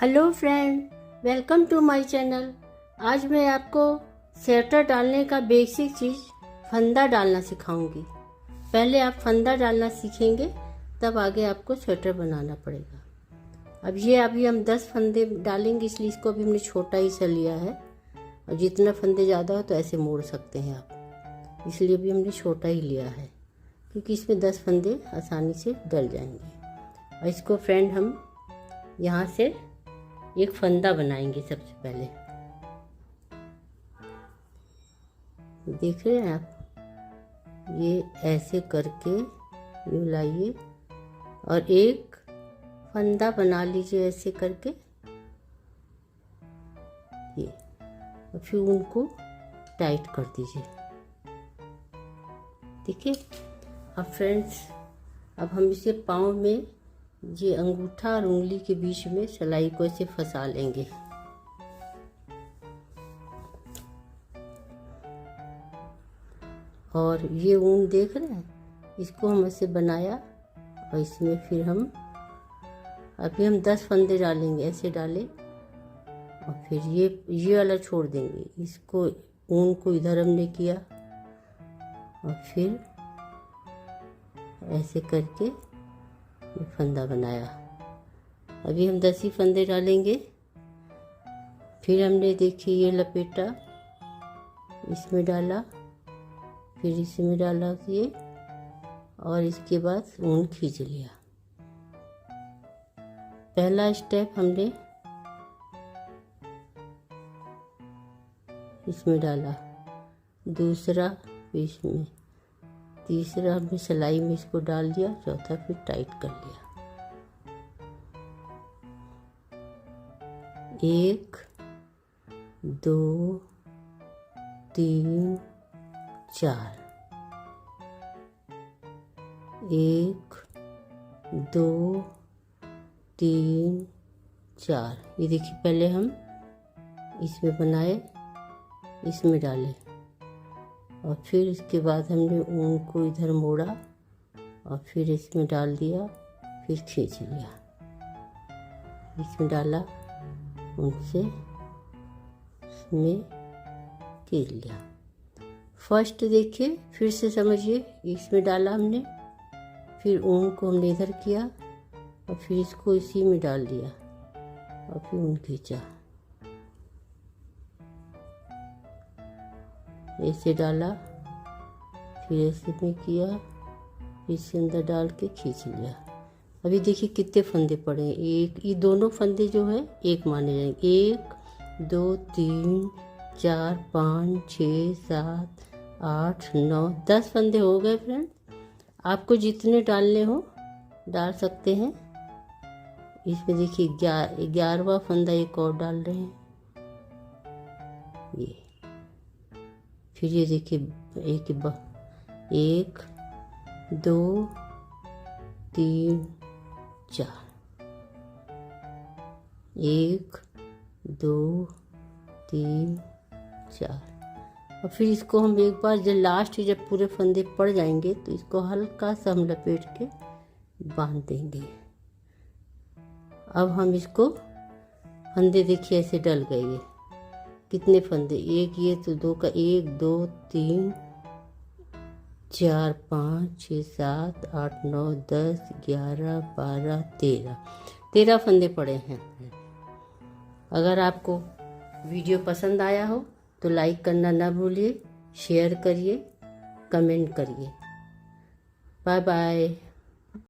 Hello friend, welcome to my channel. आज मैं आपको स्वेटर डालने का बेसिक चीज़ फंदा डालना सिखाऊंगी। पहले आप फंदा डालना सीखेंगे, तब आगे आपको स्वेटर बनाना पड़ेगा। अभी हम 10 फंदे डालेंगे, इसलिए इसको अभी हमने छोटा ही सा लिया है। और जितना फंदे ज़्यादा हो तो ऐसे मोड़ सकते हैं आप, इसलिए अभी हमने छोटा ही लिया है, क्योंकि इसमें 10 फंदे आसानी से डल जाएंगे। और इसको फ्रेंड हम यहाँ से एक फंदा बनाएंगे। सबसे पहले देख रहे हैं आप, ये ऐसे करके यूँ लाइए और एक फंदा बना लीजिए ऐसे करके ये, और फिर उनको टाइट कर दीजिए। ठीक है। अब फ्रेंड्स, अब हम इसे पाँव में ये अंगूठा और उंगली के बीच में सिलाई को ऐसे फंसा लेंगे। और ये ऊन देख रहे हैं, इसको हम ऐसे बनाया और इसमें फिर हम अभी हम 10 फंदे डालेंगे। ऐसे डाले और फिर ये वाला छोड़ देंगे, इसको ऊन को इधर हमने किया और फिर ऐसे करके फंदा बनाया। अभी हम 10 ही फंदे डालेंगे। फिर हमने देखिए ये लपेटा, इसमें डाला, फिर इसमें डाला ये, और इसके बाद ऊन खींच लिया। पहला स्टेप हमने इसमें डाला, दूसरा इसमें, तीसरा हमने सिलाई में इसको डाल दिया, चौथा फिर टाइट कर लिया। 1 2 3 4, 1 2 3 4। ये देखिए, पहले हम इसमें बनाए, इसमें डाले, और फिर इसके बाद हमने ऊन को इधर मोड़ा और फिर इसमें डाल दिया, फिर खींच लिया, इसमें डाला, उनसे इसमें खींच लिया। फर्स्ट देखिए, फिर से समझिए, इसमें डाला हमने, फिर ऊन को हमने इधर किया और फिर इसको इसी में डाल दिया और फिर ऊन खींचा, ऐसे डाला, फिर ऐसे में किया, इसके अंदर डाल के खींच लिया। अभी देखिए कितने फंदे पड़े हैं। एक, ये दोनों फंदे जो है एक माने जाएंगे। 1 2 3 4 5 6 7 8 9 10 फंदे हो गए फ्रेंड। आपको जितने डालने हो डाल सकते हैं। इसमें देखिए 11वां फंदा एक और डाल रहे हैं ये। फिर ये देखिए 1 2 3 4, 1 2 3 4। और फिर इसको हम एक बार जब पूरे फंदे पड़ जाएंगे तो इसको हल्का सा हम लपेट के बांध देंगे। अब हम इसको, फंदे देखिए ऐसे डल गए। ये कितने फंदे, एक ये तो 2 का 1 2 3 4 5 6 7 8 9 10 11 12 13 फंदे पड़े हैं। अगर आपको वीडियो पसंद आया हो तो लाइक करना ना भूलिए, शेयर करिए, कमेंट करिए। Bye bye.